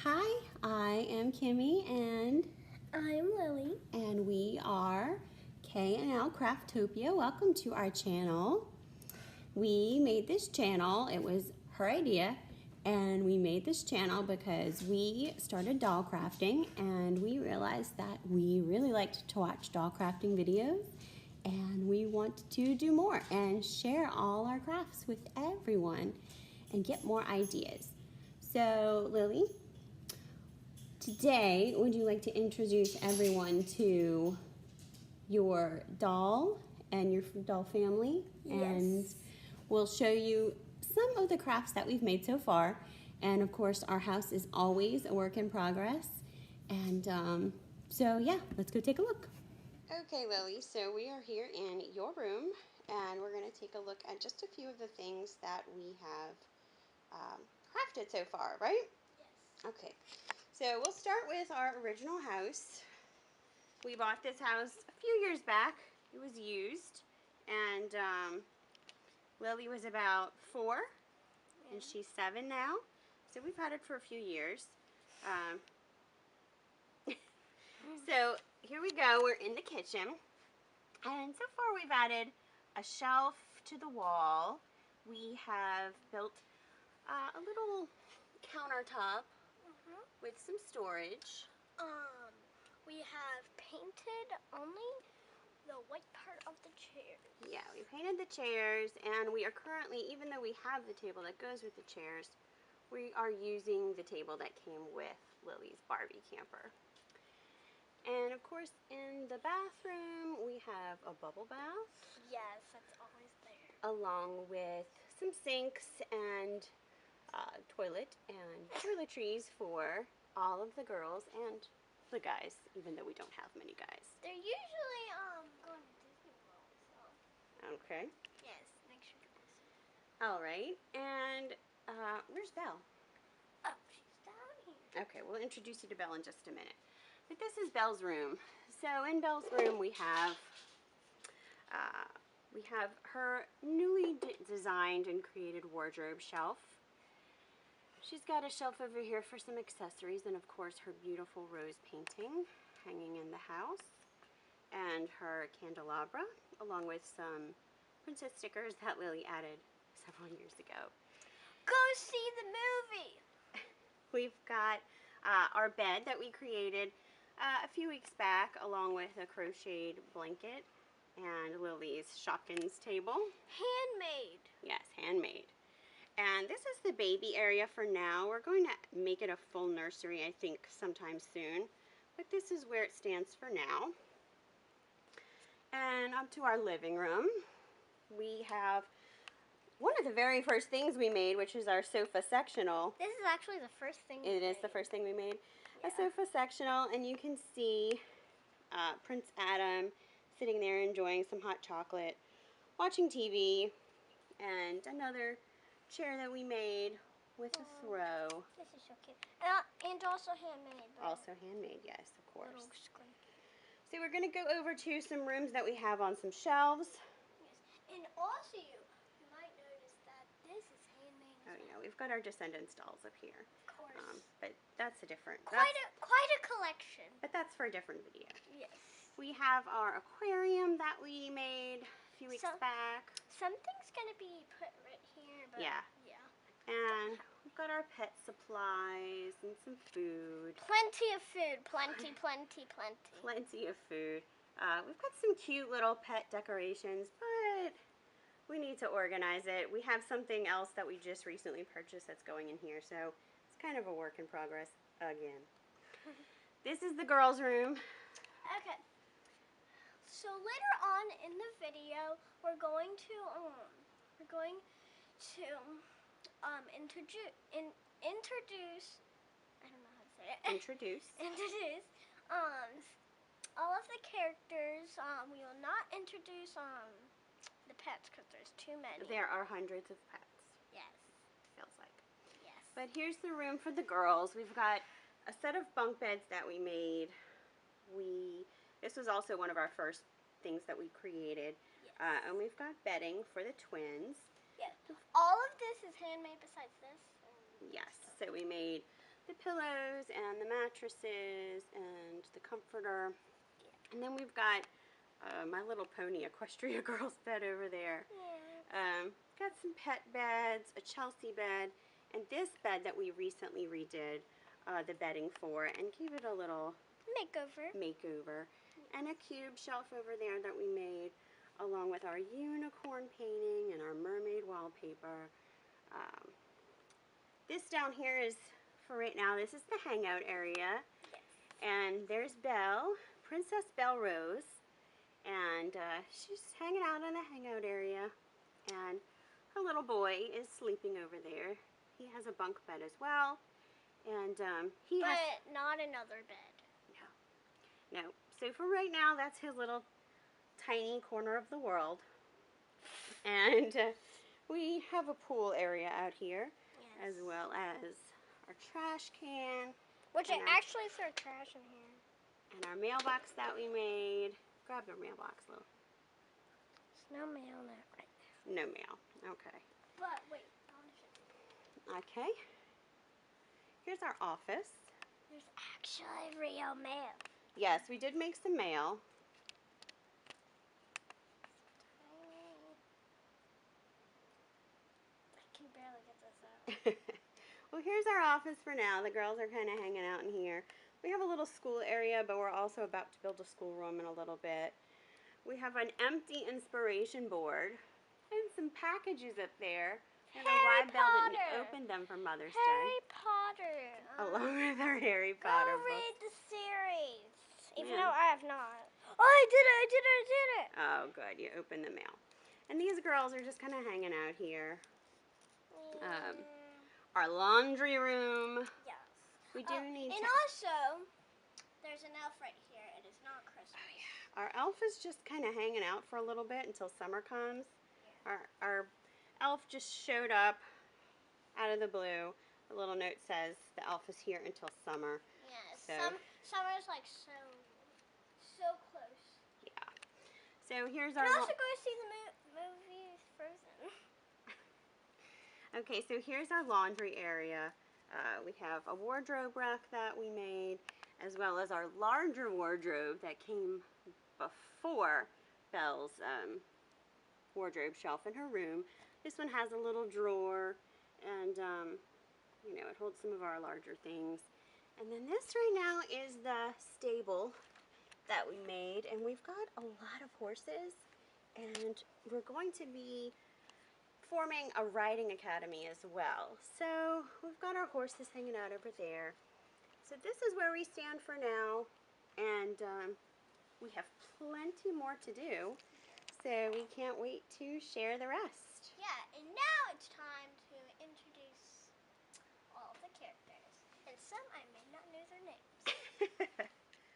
Hi, I am Kimmy and I'm Lily. we are K&L Craftopia. Welcome to our channel. We made this channel, it was her idea, and we made this channel because we started doll crafting and we realized that we really liked to watch doll crafting videos and we want to do more and share all our crafts with everyone and get more ideas. So, Lily, today, would you like to introduce everyone to your doll and your doll family? Yes. And we'll show you some of the crafts that we've made so far. And of course, our house is always a work in progress. And so yeah, let's go take a look. Okay, Lily, so we are here in your room and we're going to take a look at just a few of the things that we have crafted so far, right? Yes. Okay, so we'll start with our original house. We bought this house a few years back. It was used, and Lily was about 4, and she's 7 now. So we've had it for a few years. So here we go. We're in the kitchen, and so far we've added a shelf to the wall. We have built a little countertop with some storage. We have painted only the white part of the chair. Yeah, we painted the chairs, and we are currently, even though we have the table that goes with the chairs, we are using the table that came with Lily's Barbie camper. And of course, in the bathroom, we have a bubble bath. Yes, that's always there. Along with some sinks and toilet and toiletries for all of the girls and the guys, even though we don't have many guys. They're usually going to Disney World, so. Okay. Yes, make sure to listen. All right, and where's Belle? Oh, she's down here. Okay, we'll introduce you to Belle in just a minute. But this is Belle's room. So in Belle's room we have her newly designed and created wardrobe shelf. She's got a shelf over here for some accessories and of course her beautiful rose painting hanging in the house. And her candelabra along with some princess stickers that Lily added several years ago. Go see the movie! We've got our bed that we created a few weeks back along with a crocheted blanket and Lily's Shopkins table. Handmade. Yes, handmade. And this is the baby area for now. We're going to make it a full nursery, I think, sometime soon. But this is where it stands for now. And up to our living room. We have one of the very first things we made, which is our sofa sectional. This is actually the first thing we made. It is the first thing we made. Yeah. A sofa sectional, and you can see Prince Adam sitting there enjoying some hot chocolate, watching TV, and another chair that we made with a throw. This is so cute. And also handmade. Also handmade, yes, of course. Little squinky. So we're going to go over to some rooms that we have on some shelves. Yes, and also you might notice that this is handmade. Oh yeah, we've got our Descendants dolls up here. Of course. But that's a different. Quite a collection. But that's for a different video. Yes. We have our aquarium that we made a few weeks back. Something's gonna be put right here, but yeah. And we've got our pet supplies and some food. Plenty of food. Plenty. Plenty of food. We've got some cute little pet decorations, but we need to organize it. We have something else that we just recently purchased that's going in here, so it's kind of a work in progress again. This is the girls' room. Okay. So later on in the video, we're going to introduce. I don't know how to say it. Introduce all of the characters. We will not introduce the pets because there's too many. There are hundreds of pets. Yes. Feels like. Yes. But here's the room for the girls. We've got a set of bunk beds that we made. This was also one of our first things that we created. Yes. And we've got bedding for the twins. Yes. All of this is handmade besides this. Yes. So we made the pillows on the mattresses and the comforter. And then we've got My Little Pony Equestria Girls bed over there. Yeah. Got some pet beds, a Chelsea bed, and this bed that we recently redid the bedding for and gave it a little makeover. And a cube shelf over there that we made along with our unicorn painting and our mermaid wallpaper. This down here is, for right now, this is the hangout area. Yes. And there's Belle, Princess Belle Rose, and she's hanging out in the hangout area. And her little boy is sleeping over there. He has a bunk bed as well. And But not another bed. No. So for right now, that's his little tiny corner of the world. And we have a pool area out here, Yes. as well as our trash can. Which I and actually threw trash in here. And our mailbox that we made. Grab the mailbox, Lil. There's no mail in it right now. No mail. Okay. But wait, I want to show you. Okay. Here's our office. There's actually real mail. Yes, we did make some mail. I can barely get this out. Well, here's our office for now. The girls are kind of hanging out in here. We have a little school area, but we're also about to build a schoolroom in a little bit. We have an empty inspiration board and some packages up there. I don't know why Belle didn't open them for Mother's Day. Harry Potter. Along with our Harry Potter Go book. read the series. Even Yeah. though I have not. Oh, I did it. Oh, good. You opened the mail. And these girls are just kind of hanging out here. Our laundry room. Yes. We do need and to... also, there's an elf right here. It is not Christmas. Oh, yeah. Our elf is just kind of hanging out for a little bit until summer comes. Yeah. Our elf just showed up out of the blue. A little note says the elf is here until summer. Yes. So, Summer's like so close. yeah. So here's You our... can also go see the movie Frozen. Okay, so here's our laundry area. We have a wardrobe rack that we made, as well as our larger wardrobe that came before Belle's wardrobe shelf in her room. This one has a little drawer, and you know, it holds some of our larger things. And then this right now is the stable that we made, and we've got a lot of horses, and we're going to be forming a riding academy as well. So we've got our horses hanging out over there. So this is where we stand for now, and we have plenty more to do, so we can't wait to share the rest. Yeah, and now it's time to introduce all the characters. And some I may not know their names.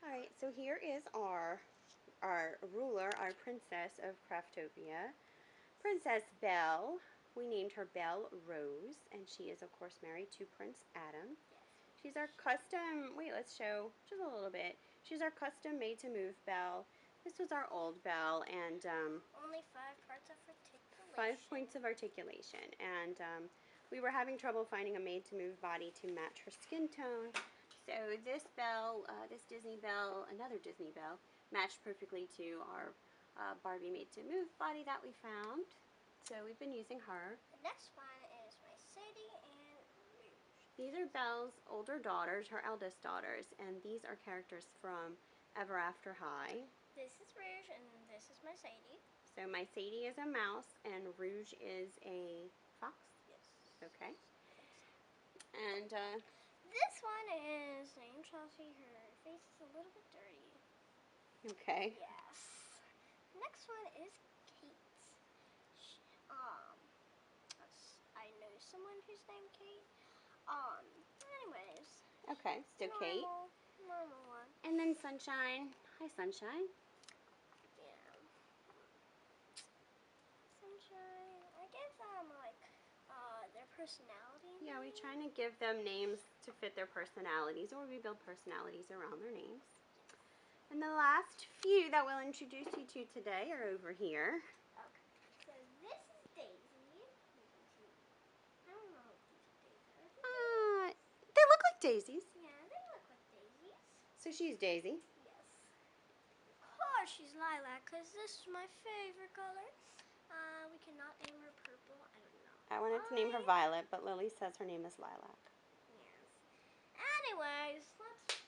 Alright, so here is our ruler, our princess of Craftopia. Princess Belle. We named her Belle Rose, and she is of course married to Prince Adam. She's our custom, wait, let's show just a little bit. She's our custom made to move Belle. This was our old Belle, and Only 5 parts of articulation. 5 points of articulation, and we were having trouble finding a made to move body to match her skin tone. So this Belle, this Disney Belle, another Disney Belle, matched perfectly to our Barbie made to move body that we found. So we've been using her. The next one is my Sadie and Rouge. These are Belle's older daughters, her eldest daughters, and these are characters from Ever After High. This is Rouge and this is my Sadie. So my Sadie is a mouse and Rouge is a fox. Yes. Okay. And this one is named Chelsea. Her face is a little bit dirty. okay. Yes. Next one is Kate. I know someone who's named Kate. Anyways. Okay, so Kate. Normal one. And then Sunshine. Hi, Sunshine. Yeah. Sunshine. I guess like their personality. Yeah, we're trying to give them names to fit their personalities, or we build personalities around their names. And the last few that we'll introduce you to today are over here. Okay. So this is Daisy. I don't know if these are Daisy. They look like daisies. Yeah, they look like So she's Daisy. Yes. Of course she's lilac, because this is my favorite color. We cannot name her purple. I don't know. I wanted to name her Violet, but Lily says her name is Lilac. Yes. Anyways, let's...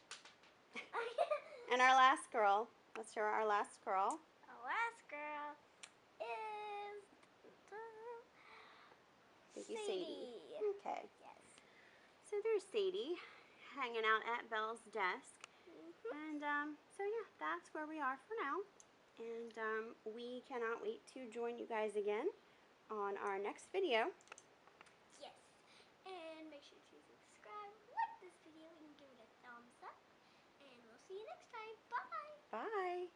And our last girl. Let's show our last girl. Our last girl is... Thank you, Sadie. Okay. Yes. So there's Sadie hanging out at Belle's desk. And so yeah, that's where we are for now. And we cannot wait to join you guys again on our next video. Yes. And make sure to subscribe, like this video, and give it a thumbs up. And we'll see you next time. Bye. Bye.